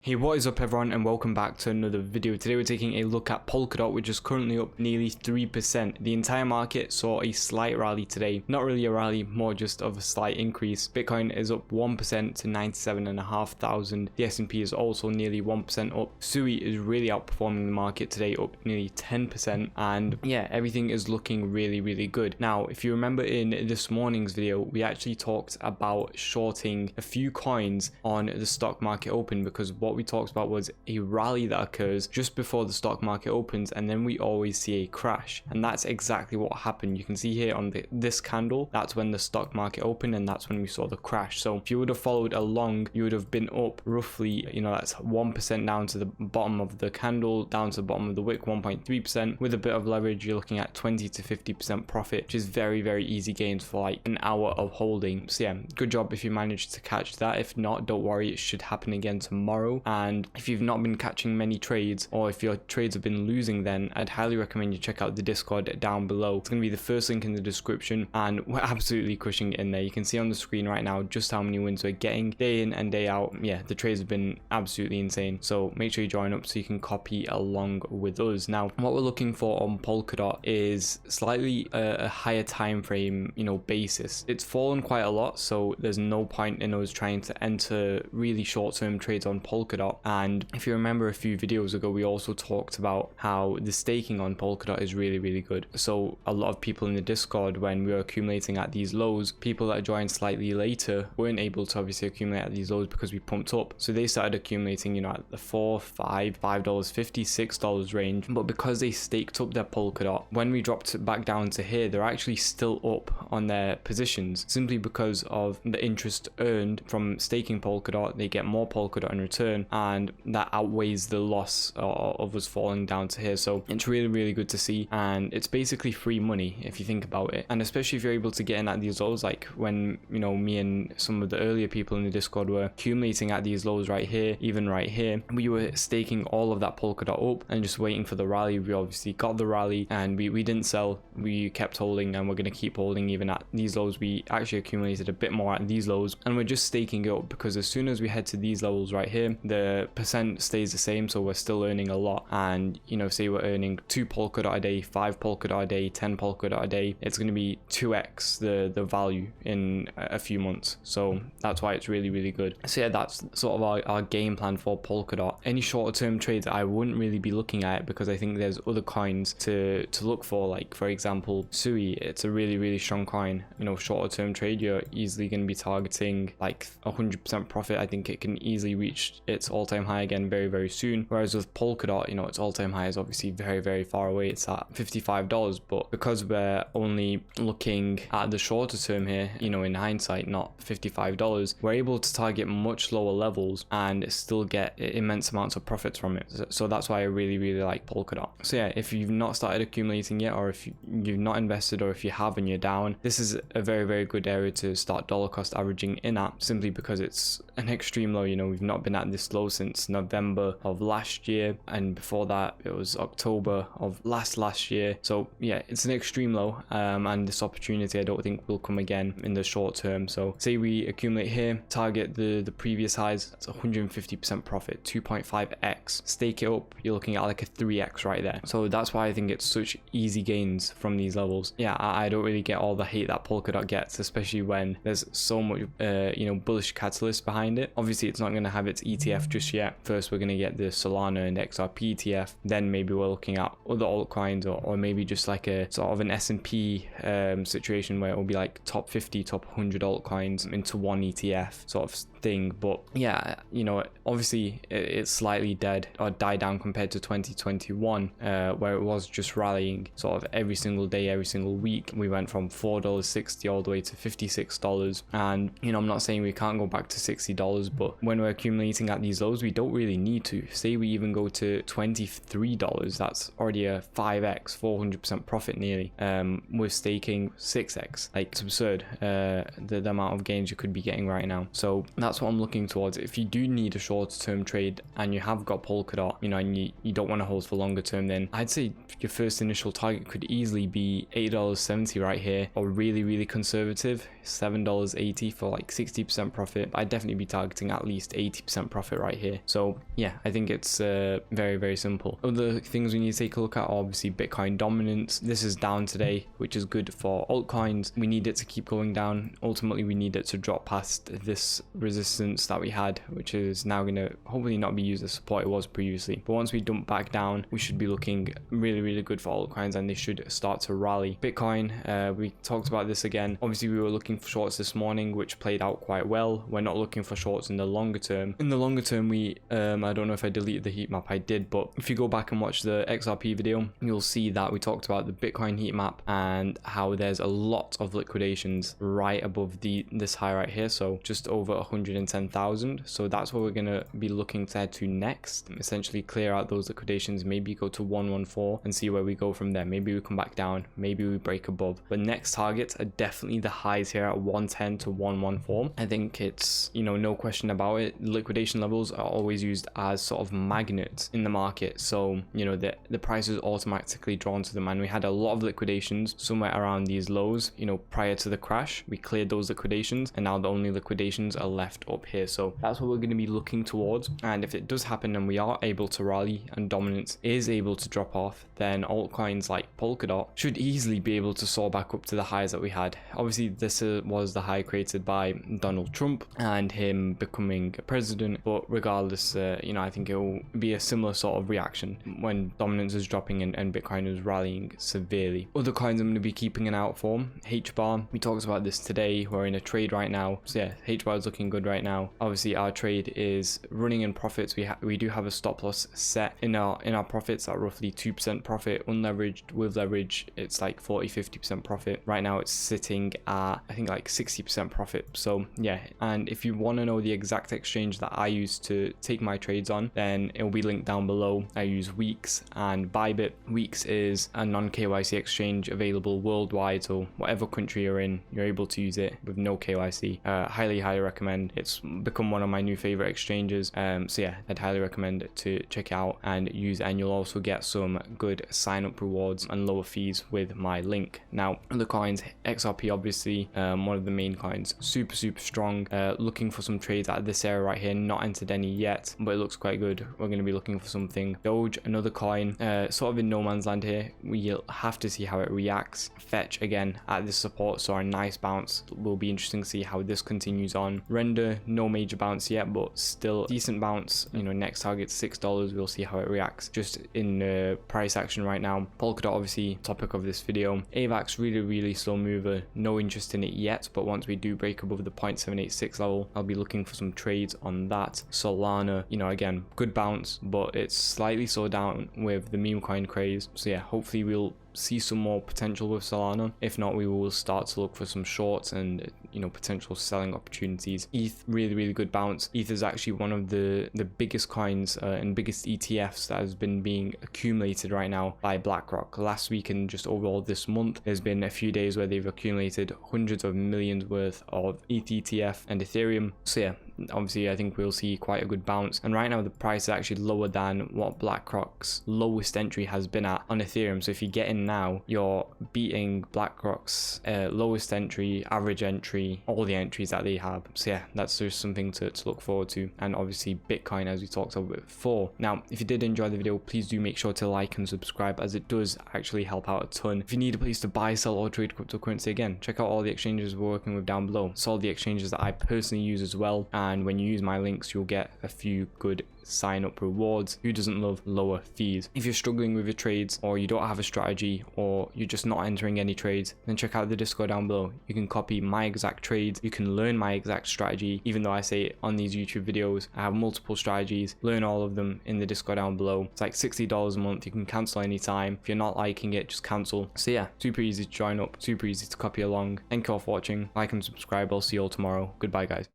Hey, what is up everyone, and welcome back to another video. Today we're taking a look at Polkadot, which is currently up nearly 3%. The entire market saw a slight rally today. Not really a rally, more just of a slight increase. Bitcoin is up 1% to 97,500. The S&P is also nearly 1% up. Sui is really outperforming the market today, up nearly 10%. And yeah, everything is looking really good. Now, if you remember in this morning's video, we actually talked about shorting a few coins on the stock market open, because what we talked about was a rally that occurs just before the stock market opens, and then we always see a crash, and that's exactly what happened. You can see here on this candle, that's when the stock market opened, and that's when we saw the crash. So if you would have followed along, you would have been up roughly, that's 1% down to the bottom of the candle, down to the bottom of the wick, 1.3%. With a bit of leverage, you're looking at 20 to 50% profit, which is very easy gains for like an hour of holding. So yeah, good job if you managed to catch that. If not, don't worry, it should happen again tomorrow. And if you've not been catching many trades, or if your trades have been losing, then I'd highly recommend you check out the Discord down below. It's going to be the first link in the description, and we're absolutely crushing it in there. You can see on the screen right now just how many wins we're getting day in and day out. Yeah, the trades have been absolutely insane, so make sure you join up so you can copy along with us. Now, what we're looking for on Polkadot is slightly a higher time frame basis. It's fallen quite a lot, so there's no point in us trying to enter really short-term trades on Polkadot. And if you remember a few videos ago, we also talked about how the staking on Polkadot is really good. So a lot of people in the Discord, when we were accumulating at these lows, people that joined slightly later weren't able to obviously accumulate at these lows because we pumped up, so they started accumulating at the $4, $5, $5.50, $6 range. But because they staked up their Polkadot, when we dropped back down to here, they're actually still up on their positions, simply because of the interest earned from staking Polkadot. They get more Polkadot in return, and that outweighs the loss of us falling down to here. So it's really good to see, and it's basically free money if you think about it. And especially if you're able to get in at these lows, like when me and some of the earlier people in the Discord were accumulating at these lows right here, even right here, we were staking all of that Polkadot up and just waiting for the rally. We obviously got the rally, and we didn't sell, we kept holding, and we're going to keep holding even at these lows. We actually accumulated a bit more at these lows, and we're just staking it up, because as soon as we head to these levels right here, the percent stays the same, so we're still earning a lot. And say we're earning 2 Polkadot a day, 5 Polkadot a day, 10 Polkadot a day, it's going to be 2x the value in a few months. So that's why it's really good. So yeah, that's sort of our game plan for Polkadot. Any shorter term trades I wouldn't really be looking at, because I think there's other coins to look for, like for example Sui. It's a really strong coin. Shorter term trade, you're easily going to be targeting like 100% profit. I think it can easily reach its all-time high again very soon. Whereas with Polkadot, its all-time high is obviously very far away. It's at $55, but because we're only looking at the shorter term here, in hindsight, not $55, we're able to target much lower levels and still get immense amounts of profits from it. So that's why I really like Polkadot. So yeah, if you've not started accumulating yet, or if you've not invested, or if you have and you're down, this is a very good area to start dollar cost averaging in at, simply because it's an extreme low. We've not been at this low since November of last year, and before that it was October of last year. So yeah, it's an extreme low, and this opportunity I don't think will come again in the short term. So say we accumulate here, target the previous highs, that's 150% profit, 2.5x. Stake it up, you're looking at like a 3x right there. So that's why I think it's such easy gains from these levels. Yeah, I don't really get all the hate that Polkadot gets, especially when there's so much bullish catalyst behind it. Obviously it's not going to have its ETF just yet. First we're going to get the Solana and XRP ETF, then maybe we're looking at other altcoins, or maybe just like a sort of an S&P situation where it will be like top 50, top 100 altcoins into one ETF sort of thing. But yeah, obviously it's slightly dead or died down compared to 2021, where it was just rallying sort of every single day, every single week. We went from $4.60 all the way to $56, and I'm not saying we can't go back to $60, but when we're accumulating at these lows, we don't really need to. Say we even go to $23, that's already a 5x, 400% profit nearly. We're staking 6x. Like, it's absurd, the amount of gains you could be getting right now. So that's what I'm looking towards. If you do need a shorter term trade and you have got Polkadot, you know, and you don't want to hold for longer term, then I'd say your first initial target could easily be $8.70 right here, or really conservative $7.80 for like 60% profit. I'd definitely be targeting at least 80% profit right here. So yeah, I think it's very simple. Other things we need to take a look at are obviously Bitcoin dominance. This is down today, which is good for altcoins. We need it to keep going down. Ultimately, we need it to drop past this resistance that we had, which is now going to hopefully not be used as support it was previously. But once we dump back down, we should be looking really good for altcoins, and they should start to rally. Bitcoin, we talked about this again. Obviously, we were looking for shorts this morning, which played out quite well. We're not looking for shorts in the longer term. In the longer term, we I don't know if I deleted the heat map. I did, but if you go back and watch the XRP video, you'll see that we talked about the Bitcoin heat map and how there's a lot of liquidations right above this high right here, so just over 110,000. So that's what we're gonna be looking to head to next. Essentially clear out those liquidations, maybe go to 114 and see where we go from there. Maybe we come back down, maybe we break above. But next targets are definitely the highs here at 110 to 114. I think it's, you know, no question about it. Liquidation levels are always used as sort of magnets in the market, so you know the price is automatically drawn to them, and we had a lot of liquidations somewhere around these lows, you know, prior to the crash. We cleared those liquidations, and now the only liquidations are left up here. So that's what we're going to be looking towards. And if it does happen and we are able to rally and dominance is able to drop off, then altcoins like Polkadot should easily be able to soar back up to the highs that we had. Obviously, this was the high created by Donald Trump and him becoming president, but regardless, you know, I think it will be a similar sort of reaction when dominance is dropping and Bitcoin is rallying severely. Other coins I'm going to be keeping an eye out for: HBAR. We talked about this today. We're in a trade right now, so yeah, HBAR is looking good right now. Obviously, our trade is running in profits. We do have a stop loss set in our profits at roughly 2% profit. Unleveraged, with leverage, it's like 40-50% profit. Right now, it's sitting at, I think, like 60% profit. So yeah, and if you want to know the exact exchange that I use to take my trades on, then it will be linked down below. I use Weeks and Bybit. Weeks is a non-KYC exchange available worldwide, so whatever country you're in, you're able to use it with no KYC. Highly recommend. It's become one of my new favorite exchanges. So yeah, I'd highly recommend it to check out and use, and you'll also get some good sign up rewards and lower fees with my link. Now, other coins, XRP obviously, one of the main coins, super strong. Looking for some trades at this area right here. Not entered any yet, but it looks quite good. We're going to be looking for something. Doge, another coin, sort of in no man's land here. We'll have to see how it reacts. Fetch again at this support, so a nice bounce. Will be interesting to see how this continues on. Render, no major bounce yet, but still decent bounce. You know, next target $6. We'll see how it reacts just in price action right now. Polkadot, obviously topic of this video. AVAX, really slow mover. No interest in it yet, but once we do break above the 0.786 level, I'll be looking for some trades on that. Solana, you know, again, good bounce, but it's slightly slowed down with the meme coin craze. So yeah, hopefully we'll see some more potential with Solana. If not, we will start to look for some shorts and, you know, potential selling opportunities. ETH, really good bounce. ETH is actually one of the biggest coins and biggest ETFs that has been being accumulated right now by BlackRock. Last week and just overall this month, there's been a few days where they've accumulated hundreds of millions worth of ETH ETF and Ethereum. So yeah, obviously I think we'll see quite a good bounce, and right now the price is actually lower than what BlackRock's lowest entry has been at on Ethereum. So if you get in now, you're beating BlackRock's lowest entry, average entry, all the entries that they have. So yeah, that's just something to look forward to. And obviously Bitcoin, as we talked about before. Now, if you did enjoy the video, please do make sure to like and subscribe, as it does actually help out a ton. If you need a place to buy, sell, or trade cryptocurrency, again, check out all the exchanges we're working with down below. It's all the exchanges that I personally use as well, and when you use my links, you'll get a few good sign up rewards. Who doesn't love lower fees? If you're struggling with your trades, or you don't have a strategy, or you're just not entering any trades, then check out the Discord down below. You can copy my exact trades, you can learn my exact strategy. Even though I say it on these YouTube videos, I have multiple strategies. Learn all of them in the Discord down below. It's like $60 a month. You can cancel anytime. If you're not liking it, just cancel. So yeah, super easy to join up, super easy to copy along. Thank you all for watching. Like and subscribe. I'll see you all tomorrow. Goodbye, guys.